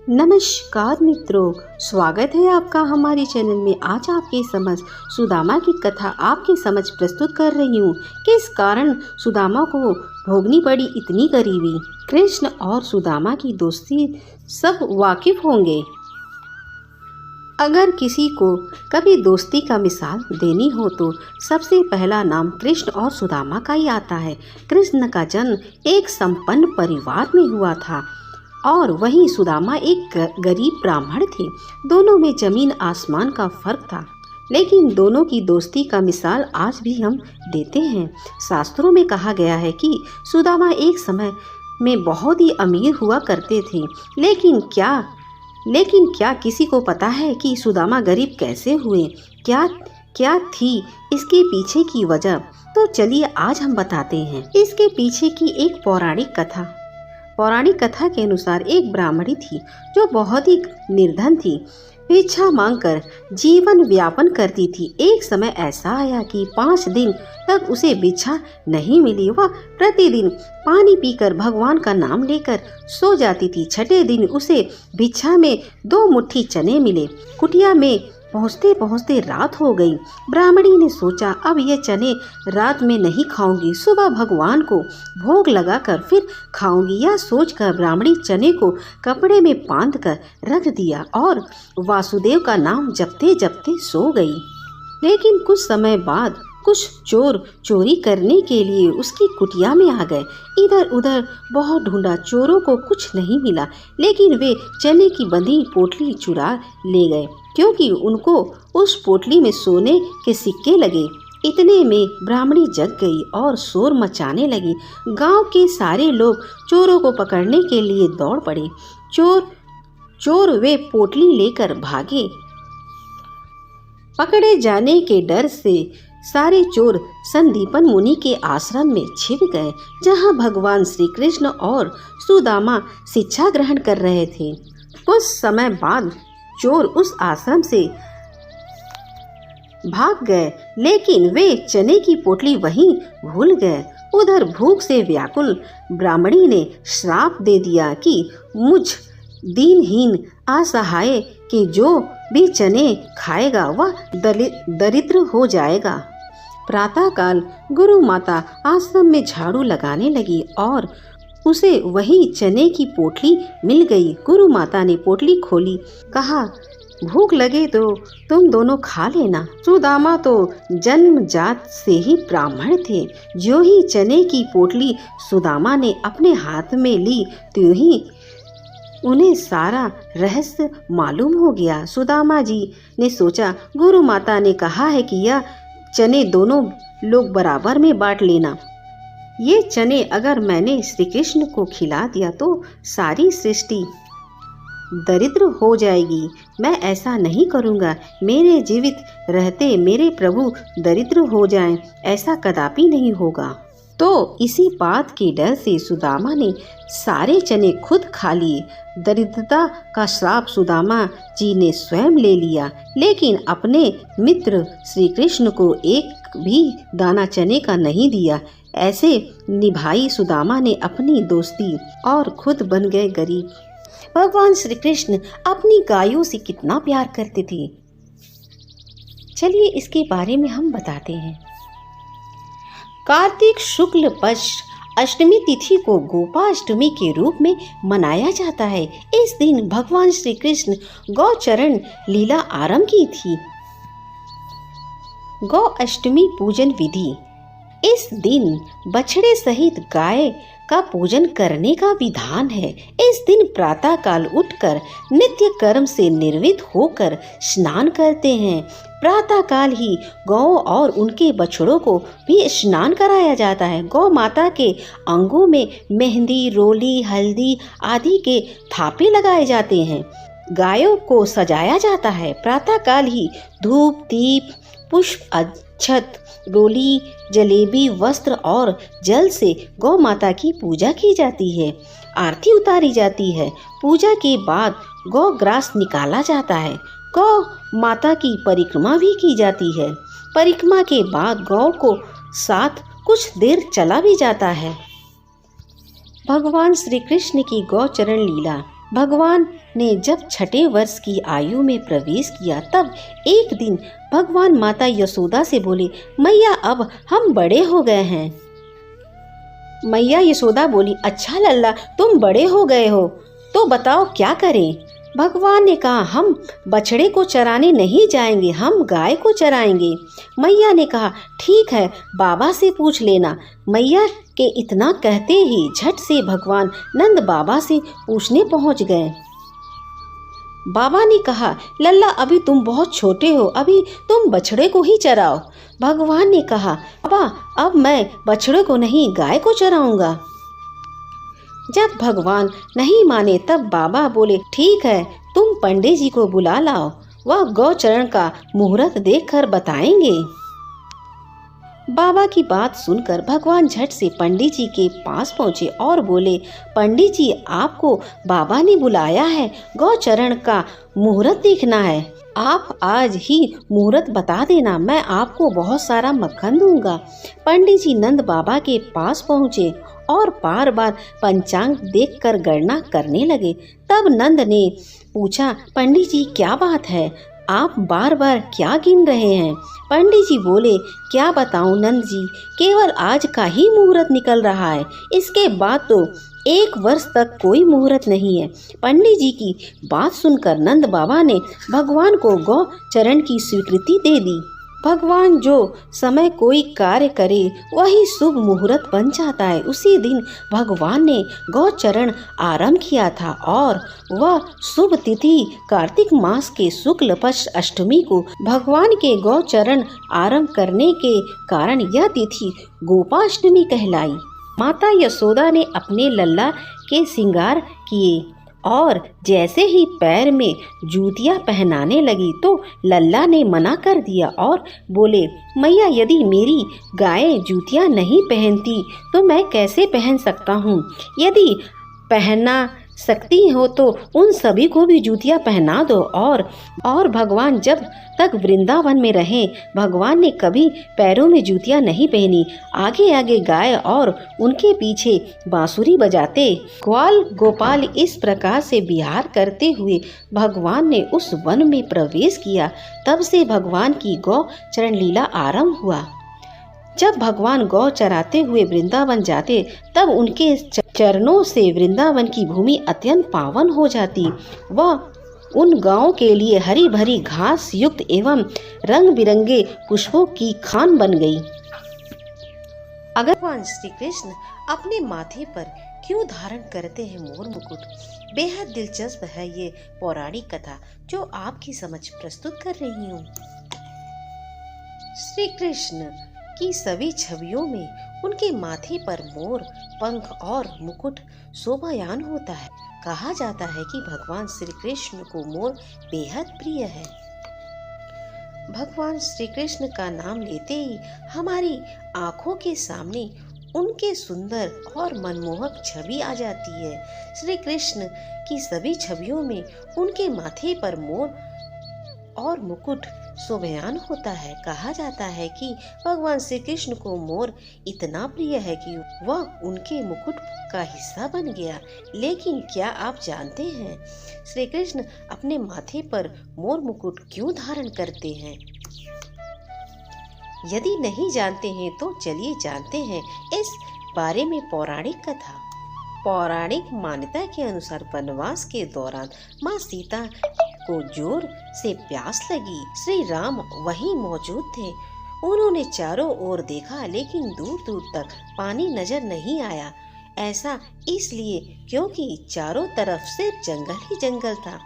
नमस्कार मित्रों, स्वागत है आपका हमारे चैनल में। आज आपके समझ सुदामा की कथा आपके समझ प्रस्तुत कर रही हूँ। किस कारण सुदामा को भोगनी पड़ी इतनी गरीबी। कृष्ण और सुदामा की दोस्ती सब वाकिफ होंगे। अगर किसी को कभी दोस्ती का मिसाल देनी हो तो सबसे पहला नाम कृष्ण और सुदामा का ही आता है। कृष्ण का जन्म एक संपन्न परिवार में हुआ था और वहीं सुदामा एक गरीब ब्राह्मण थे। दोनों में जमीन आसमान का फर्क था, लेकिन दोनों की दोस्ती का मिसाल आज भी हम देते हैं। शास्त्रों में कहा गया है कि सुदामा एक समय में बहुत ही अमीर हुआ करते थे, लेकिन क्या किसी को पता है कि सुदामा गरीब कैसे हुए? क्या थी इसके पीछे की वजह? तो चलिए आज हम बताते हैं इसके पीछे की एक पौराणिक कथा के अनुसार एक ब्राह्मणी थी जो बहुत ही निर्धन थी। भिक्षा मांगकर जीवन व्यापन करती थी। एक समय ऐसा आया कि 5 दिन तक उसे भिक्षा नहीं मिली। वह प्रतिदिन पानी पीकर भगवान का नाम लेकर सो जाती थी। 6ठे दिन उसे भिक्षा में 2 मुट्ठी चने मिले। कुटिया में पहुँचते पहुँचते रात हो गई। ब्राह्मणी ने सोचा, अब ये चने रात में नहीं खाऊंगी, सुबह भगवान को भोग लगाकर फिर खाऊंगी। यह सोचकर ब्राह्मणी चने को कपड़े में बांध कर रख दिया और वासुदेव का नाम जपते जपते सो गई। लेकिन कुछ समय बाद कुछ चोर चोरी करने के लिए उसकी कुटिया में आ गए। इधर उधर बहुत ढूंढा, चोरों को कुछ नहीं मिला, लेकिन वे चने की बंधी पोटली चुरा ले गए, क्योंकि उनको उस पोटली में सोने के सिक्के लगे। इतने में ब्राह्मणी जग गई और शोर मचाने लगी। गांव के सारे लोग चोरों को पकड़ने के लिए दौड़ पड़े। चोर वे पोटली लेकर भागे। पकड़े जाने के डर से सारे चोर संदीपन मुनि के आश्रम में छिप गए, जहां भगवान श्री कृष्ण और सुदामा शिक्षा ग्रहण कर रहे थे। कुछ समय बाद चोर उस आश्रम से भाग गए, लेकिन वे चने की पोटली वहीं भूल गए। उधर भूख से व्याकुल ब्राह्मणी ने श्राप दे दिया कि मुझ दीनहीन असहाय के जो भी चने खाएगा वह दरिद्र हो जाएगा। प्रातःकाल गुरु माता आश्रम में झाड़ू लगाने लगी और उसे वही चने की पोटली मिल गई। गुरु माता ने पोटली खोली, कहा, भूख लगे तो तुम दोनों खा लेना। सुदामा तो जन्मजात से ही ब्राह्मण थे। जो ही चने की पोटली सुदामा ने अपने हाथ में ली, त्यों ही उन्हें सारा रहस्य मालूम हो गया। सुदामा जी ने सोचा, गुरु माता ने कहा है कि यह चने दोनों लोग बराबर में बांट लेना। ये चने अगर मैंने श्री कृष्ण को खिला दिया तो सारी सृष्टि दरिद्र हो जाएगी। मैं ऐसा नहीं करूँगा। मेरे जीवित रहते मेरे प्रभु दरिद्र हो जाएं, ऐसा कदापि नहीं होगा। तो इसी बात के डर से सुदामा ने सारे चने खुद खा लिए। दरिद्रता का श्राप सुदामा जी ने स्वयं ले लिया, लेकिन अपने मित्र श्री कृष्ण को एक भी दाना चने का नहीं दिया। ऐसे निभाई सुदामा ने अपनी दोस्ती और खुद बन गए गरीब। भगवान श्री कृष्ण अपनी गायों से कितना प्यार करते थे, चलिए इसके बारे में हम बताते हैं। कार्तिक शुक्ल पक्ष अष्टमी तिथि को गोपाष्टमी के रूप में मनाया जाता है। इस दिन भगवान श्री कृष्ण गौचरण लीला आरंभ की थी। गौ अष्टमी पूजन विधि। इस दिन बछड़े सहित गाय का पूजन करने का विधान है। इस दिन प्रातः काल उठकर नित्य कर्म से निर्वृत्त होकर स्नान करते हैं। प्रातः काल ही गौ और उनके बछड़ों को भी स्नान कराया जाता है। गौ माता के अंगों में मेहंदी, रोली, हल्दी आदि के थापे लगाए जाते हैं। गायों को सजाया जाता है। प्रातः काल ही धूप, दीप, पुष्प, अक्षत, रोली, जलेबी, वस्त्र और जल से गौ माता की पूजा की जाती है। आरती उतारी जाती है। पूजा के बाद गौ ग्रास निकाला जाता है। गौ माता की परिक्रमा भी की जाती है। परिक्रमा के बाद गौ को साथ कुछ देर चला भी जाता है। भगवान श्री कृष्ण की गौचरण लीला। भगवान ने जब छठे वर्ष की आयु में प्रवेश किया तब एक दिन भगवान माता यशोदा से बोले, मैया अब हम बड़े हो गए हैं। मैया यशोदा बोली, अच्छा लल्ला तुम बड़े हो गए हो तो बताओ क्या करें। भगवान ने कहा, हम बछड़े को चराने नहीं जाएंगे, हम गाय को चराएंगे। मैया ने कहा, ठीक है बाबा से पूछ लेना। मैया के इतना कहते ही झट से भगवान नंद बाबा से पूछने पहुंच गए। बाबा ने कहा, लल्ला अभी तुम बहुत छोटे हो, अभी तुम बछड़े को ही चराओ। भगवान ने कहा, बाबा अब मैं बछड़े को नहीं गाय को चराऊंगा। जब भगवान नहीं माने तब बाबा बोले, ठीक है तुम पंडित जी को बुला लाओ, वह गौचरण का मुहूर्त देखकर बताएंगे। बाबा की बात सुनकर भगवान झट से पंडित जी के पास पहुंचे और बोले, पंडित जी आपको बाबा ने बुलाया है, गौचरण का मुहूर्त देखना है। आप आज ही मुहूर्त बता देना, मैं आपको बहुत सारा मक्खन दूंगा। पंडित जी नंद बाबा के पास पहुंचे और बार बार पंचांग देखकर गणना करने लगे। तब नंद ने पूछा, पंडित जी क्या बात है, आप बार बार क्या गिन रहे हैं। पंडित जी बोले, क्या बताऊं नंद जी, केवल आज का ही मुहूर्त निकल रहा है, इसके बाद तो 1 वर्ष तक कोई मुहूर्त नहीं है। पंडित जी की बात सुनकर नंद बाबा ने भगवान को गौ चरण की स्वीकृति दे दी। भगवान जो समय कोई कार्य करे वही शुभ मुहूर्त बन जाता है। उसी दिन भगवान ने गौचरण आरंभ किया था और वह शुभ तिथि कार्तिक मास के शुक्ल पक्ष अष्टमी को भगवान के गौचरण आरंभ करने के कारण यह तिथि गोपाष्टमी कहलाई। माता यशोदा ने अपने लल्ला के श्रृंगार किए और जैसे ही पैर में जूतियां पहनाने लगी तो लल्ला ने मना कर दिया और बोले, मैया यदि मेरी गाय जूतियां नहीं पहनती तो मैं कैसे पहन सकता हूँ। यदि पहना सकती हो तो उन सभी को भी जूतियां पहना दो। और भगवान जब तक वृंदावन में रहे भगवान ने कभी पैरों में जूतियां नहीं पहनी। आगे आगे गाय और उनके पीछे बांसुरी बजाते ग्वाल गोपाल इस प्रकार से विहार करते हुए भगवान ने उस वन में प्रवेश किया। तब से भगवान की गौ चरण लीला आरंभ हुआ। जब भगवान गौ चराते हुए वृंदावन जाते तब उनके चरणों से वृंदावन की भूमि अत्यंत पावन हो जाती। वह उन गांवों के लिए हरी भरी घास युक्त एवं रंग बिरंगे पुष्पों की खान बन गई। अगर भगवान श्री कृष्ण अपने माथे पर क्यों धारण करते हैं मोर मुकुट, बेहद दिलचस्प है ये पौराणिक कथा जो आपकी समझ प्रस्तुत कर रही हूँ। श्री कृष्ण की सभी छवियों में उनके माथे पर मोर पंख और मुकुट शोभायान होता है। कहा जाता है कि भगवान श्री कृष्ण को मोर बेहद प्रिय है। भगवान श्री कृष्ण का नाम लेते ही हमारी आंखों के सामने उनके सुंदर और मनमोहक छवि आ जाती है। श्री कृष्ण की सभी छवियों में उनके माथे पर मोर और मुकुट शोभायान होता है। कहा जाता है कि भगवान श्री कृष्ण को मोर इतना प्रिय है कि वह उनके मुकुट का हिस्सा बन गया। लेकिन क्या आप जानते हैं श्री कृष्ण अपने माथे पर मोर मुकुट क्यों धारण करते हैं? यदि नहीं जानते हैं तो चलिए जानते हैं इस बारे में पौराणिक कथा। पौराणिक मान्यता के अनुसार वनवास के दौरान माँ सीता को जोर से प्यास लगी। श्री राम वहीं मौजूद थे। उन्होंने चारों ओर देखा लेकिन दूर दूर तक पानी नजर नहीं आया। ऐसा इसलिए क्योंकि चारों तरफ सिर्फ जंगल ही जंगल था।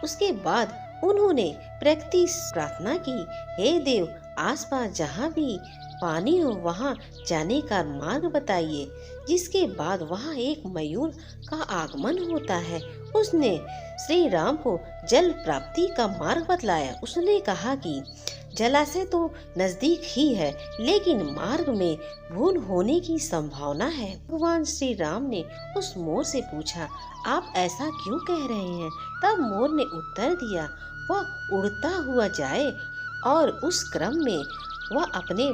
उसके बाद उन्होंने प्रकृति से प्रार्थना की, हे देव आसपास जहाँ भी पानी हो वहाँ जाने का मार्ग बताइए। जिसके बाद वहाँ एक मयूर का आगमन होता है। उसने श्री राम को जल प्राप्ति का मार्ग बतलाया। उसने कहा कि जलाशय तो नजदीक ही है लेकिन मार्ग में भूल होने की संभावना है। भगवान श्री राम ने उस मोर से पूछा, आप ऐसा क्यों कह रहे हैं? तब मोर ने उत्तर दिया, वह उड़ता हुआ जाए और उस क्रम में वह अपने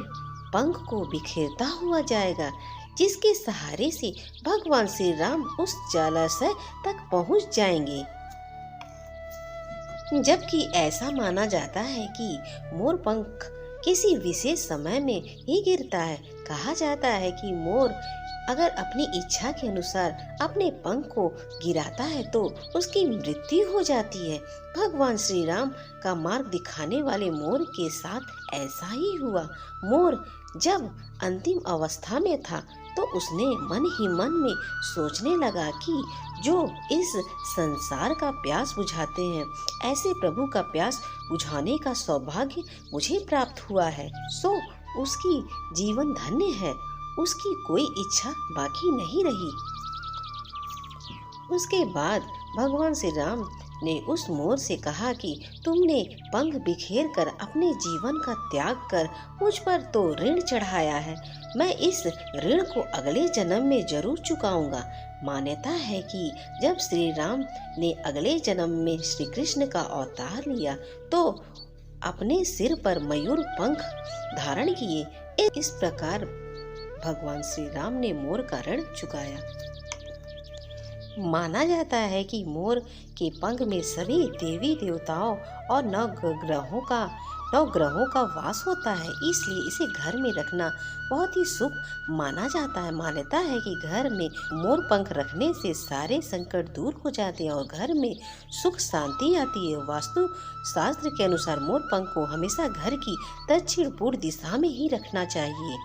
पंख को बिखेरता हुआ जाएगा। जिसके सहारे से भगवान श्री राम उस जलाशय तक पहुंच जाएंगे। जबकि ऐसा माना जाता है कि मोर पंख किसी विशेष समय में ही गिरता है। कहा जाता है कि मोर अगर अपनी इच्छा के अनुसार अपने पंख को गिराता है तो उसकी मृत्यु हो जाती है। भगवान श्री राम का मार्ग दिखाने वाले मोर के साथ ऐसा ही हुआ। मोर जब अंतिम अवस्था में था तो उसने मन ही मन में सोचने लगा कि जो इस संसार का प्यास बुझाते हैं, ऐसे प्रभु का प्यास बुझाने का सौभाग्य मुझे प्राप्त हुआ है, सो उसकी जीवन धन्य है। उसकी कोई इच्छा बाकी नहीं रही। उसके बाद भगवान श्री राम ने उस मोर से कहा कि तुमने पंख बिखेर कर अपने जीवन का त्याग कर मुझ पर तो ऋण चढ़ाया है, मैं इस ऋण को अगले जन्म में जरूर चुकाऊंगा। मान्यता है कि जब श्री राम ने अगले जन्म में श्री कृष्ण का अवतार लिया तो अपने सिर पर मयूर पंख धारण किए। इस प्रकार भगवान श्री राम ने मोर का ऋण चुकाया। माना जाता है कि मोर के पंख में सभी देवी देवताओं और नौ ग्रहों का वास होता है, इसलिए इसे घर में रखना बहुत ही शुभ माना जाता है। मान्यता है कि घर में मोर पंख रखने से सारे संकट दूर हो जाते हैं और घर में सुख शांति आती है। वास्तु शास्त्र के अनुसार मोर पंख को हमेशा घर की दक्षिण पूर्व दिशा में ही रखना चाहिए।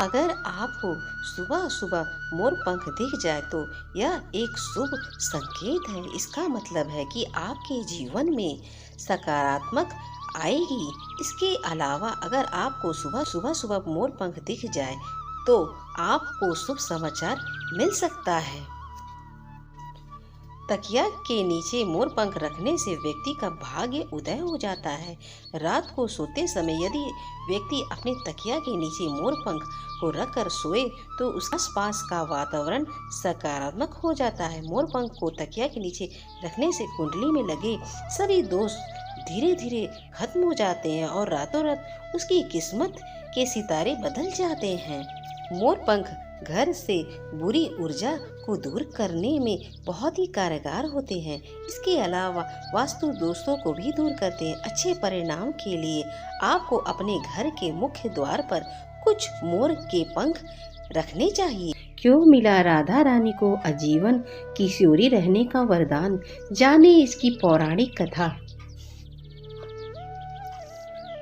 अगर आपको सुबह सुबह मोर पंख दिख जाए तो यह एक शुभ संकेत है। इसका मतलब है कि आपके जीवन में सकारात्मक आएगी। इसके अलावा अगर आपको सुबह मोर पंख दिख जाए तो आपको शुभ समाचार मिल सकता है। तकिया के नीचे मोर पंख रखने से व्यक्ति का भाग्य उदय हो जाता है। रात को सोते समय यदि व्यक्ति अपने तकिया के नीचे मोर पंख को रखकर सोए तो उसके आसपास का वातावरण सकारात्मक हो जाता है। मोर पंख को तकिया के नीचे रखने से कुंडली में लगे सभी दोष धीरे धीरे खत्म हो जाते हैं और रातों रात उसकी किस्मत के सितारे बदल जाते हैं। मोर पंख घर से बुरी ऊर्जा को दूर करने में बहुत ही कारगर होते हैं। इसके अलावा वास्तु दोषों को भी दूर करते हैं। अच्छे परिणाम के लिए आपको अपने घर के मुख्य द्वार पर कुछ मोर के पंख रखने चाहिए। क्यों मिला राधा रानी को आजीवन किशोरी रहने का वरदान, जाने इसकी पौराणिक कथा।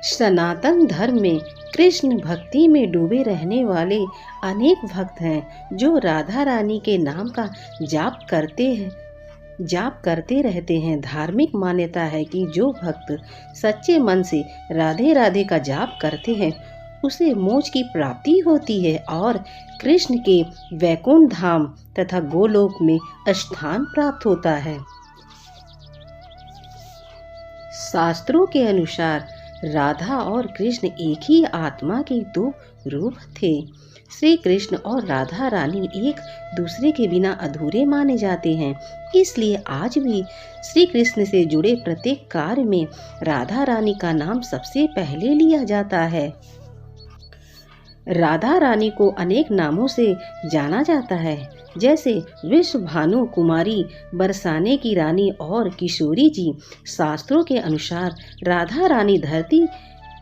सनातन धर्म में कृष्ण भक्ति में डूबे रहने वाले अनेक भक्त हैं जो राधा रानी के नाम का जाप करते रहते हैं। धार्मिक मान्यता है कि जो भक्त सच्चे मन से राधे राधे का जाप करते हैं उसे मोक्ष की प्राप्ति होती है और कृष्ण के वैकुंठ धाम तथा गोलोक में स्थान प्राप्त होता है। शास्त्रों के अनुसार राधा और कृष्ण एक ही आत्मा के दो रूप थे। श्री कृष्ण और राधा रानी एक दूसरे के बिना अधूरे माने जाते हैं। इसलिए आज भी श्री कृष्ण से जुड़े प्रत्येक कार्य में राधा रानी का नाम सबसे पहले लिया जाता है। राधा रानी को अनेक नामों से जाना जाता है, जैसे विश्व भानु कुमारी, बरसाने की रानी और किशोरी जी। शास्त्रों के अनुसार राधा रानी धरती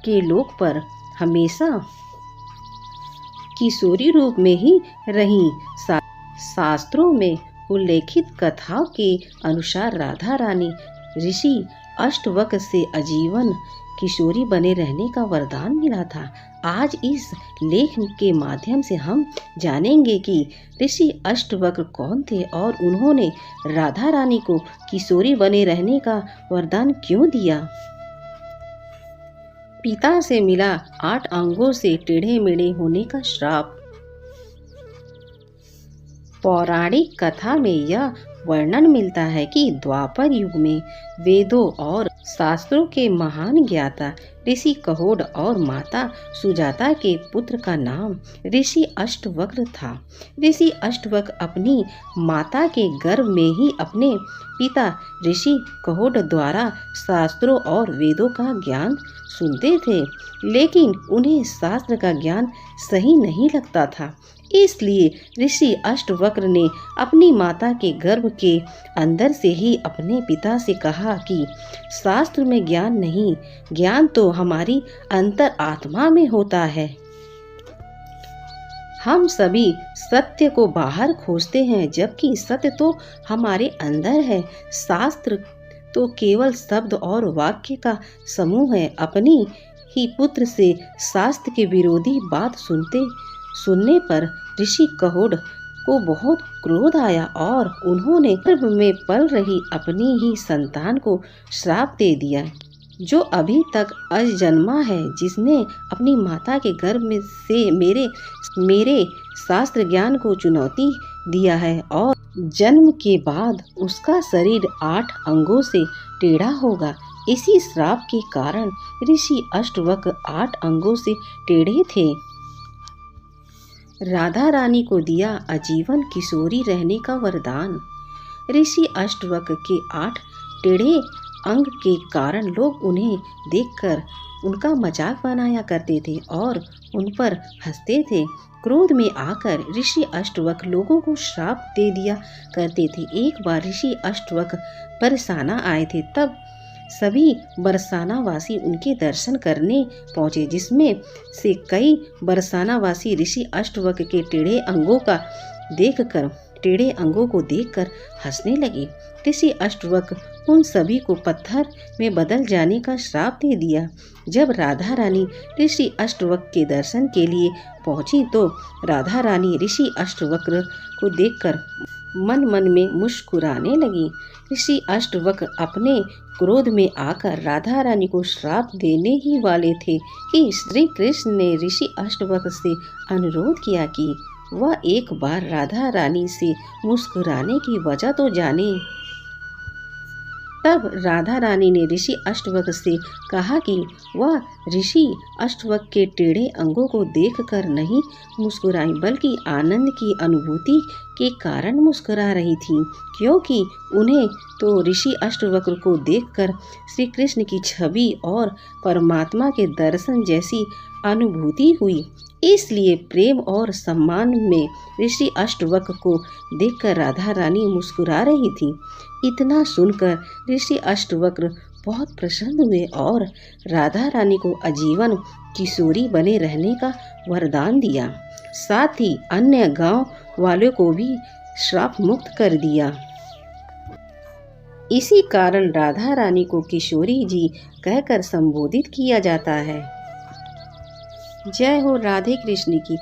के लोक पर हमेशा किशोरी रूप में ही रहीं। शास्त्रों में उल्लेखित कथाओं के अनुसार राधा रानी ऋषि अष्टवक्र से आजीवन किशोरी बने रहने का वरदान मिला था। आज इस लेख के माध्यम से हम जानेंगे कि ऋषि अष्टवक्र कौन थे और उन्होंने राधा रानी को किशोरी बने रहने का वरदान क्यों दिया। पिता से मिला 8 अंगों से टेढ़े मेढ़े होने का श्राप। पौराणिक कथा में यह वर्णन मिलता है कि द्वापर युग में वेदों और शास्त्रों के महान ज्ञाता ऋषि कहोड और माता सुजाता के पुत्र का नाम ऋषि अष्टवक्र था। ऋषि अष्टवक्र अपनी माता के गर्भ में ही अपने पिता ऋषि कहोड द्वारा शास्त्रों और वेदों का ज्ञान सुनते थे, लेकिन उन्हें शास्त्र का ज्ञान सही नहीं लगता था। इसलिए ऋषि अष्टवक्र ने अपनी माता के गर्भ के अंदर से ही अपने पिता से कहा कि शास्त्र में ज्ञान नहीं, ज्ञान तो हमारी अंतर आत्मा में होता है। हम सभी सत्य को बाहर खोजते हैं, जबकि सत्य तो हमारे अंदर है। शास्त्र तो केवल शब्द और वाक्य का समूह है। अपनी ही पुत्र से शास्त्र के विरोधी बात सुनने पर ऋषि कहोड को बहुत क्रोध आया और उन्होंने गर्भ में पल रही अपनी ही संतान को श्राप दे दिया, जो अभी तक अजन्मा है, जिसने अपनी माता के गर्भ में से मेरे शास्त्र ज्ञान को चुनौती दिया है और जन्म के बाद उसका शरीर 8 अंगों से टेढ़ा होगा। इसी श्राप के कारण ऋषि अष्टवक्र 8 अंगों से टेढ़े थे। राधा रानी को दिया आजीवन किशोरी रहने का वरदान। ऋषि अष्टवक्र के 8 टेढ़े अंग के कारण लोग उन्हें देखकर उनका मजाक बनाया करते थे और उन पर हंसते थे। क्रोध में आकर ऋषि अष्टवक्र लोगों को श्राप दे दिया करते थे। एक बार ऋषि अष्टवक्र बरसाना आए थे, तब सभी बरसाना वासी उनके दर्शन करने पहुंचे, जिसमें से कई बरसाना वासी ऋषि अष्टवक्र के टेढ़े अंगों को देखकर हंसने लगे। ऋषि अष्टवक्र उन सभी को पत्थर में बदल जाने का श्राप दे दिया। जब राधा रानी ऋषि अष्टवक्र के दर्शन के लिए पहुंची तो राधा रानी ऋषि अष्टवक्र को देखकर मन मन में मुस्कुराने लगी। ऋषि अष्टवक्र अपने क्रोध में आकर राधा रानी को श्राप देने ही वाले थे कि श्री कृष्ण ने ऋषि अष्टवक्र से अनुरोध किया कि वह एक बार राधा रानी से मुस्कुराने की वजह तो जाने। तब राधा रानी ने ऋषि अष्टवक्र से कहा कि वह ऋषि अष्टवक्र के टेढ़े अंगों को देखकर नहीं मुस्कुराई, बल्कि आनंद की अनुभूति के कारण मुस्कुरा रही थी, क्योंकि उन्हें तो ऋषि अष्टवक्र को देखकर श्री कृष्ण की छवि और परमात्मा के दर्शन जैसी अनुभूति हुई। इसलिए प्रेम और सम्मान में ऋषि अष्टवक्र को देखकर राधा रानी मुस्कुरा रही थी। इतना सुनकर ऋषि अष्टवक्र बहुत प्रसन्न हुए और राधा रानी को आजीवन किशोरी बने रहने का वरदान दिया। साथ ही अन्य गांव वालों को भी श्राप मुक्त कर दिया। इसी कारण राधा रानी को किशोरी जी कहकर संबोधित किया जाता है। जय हो राधे कृष्ण की।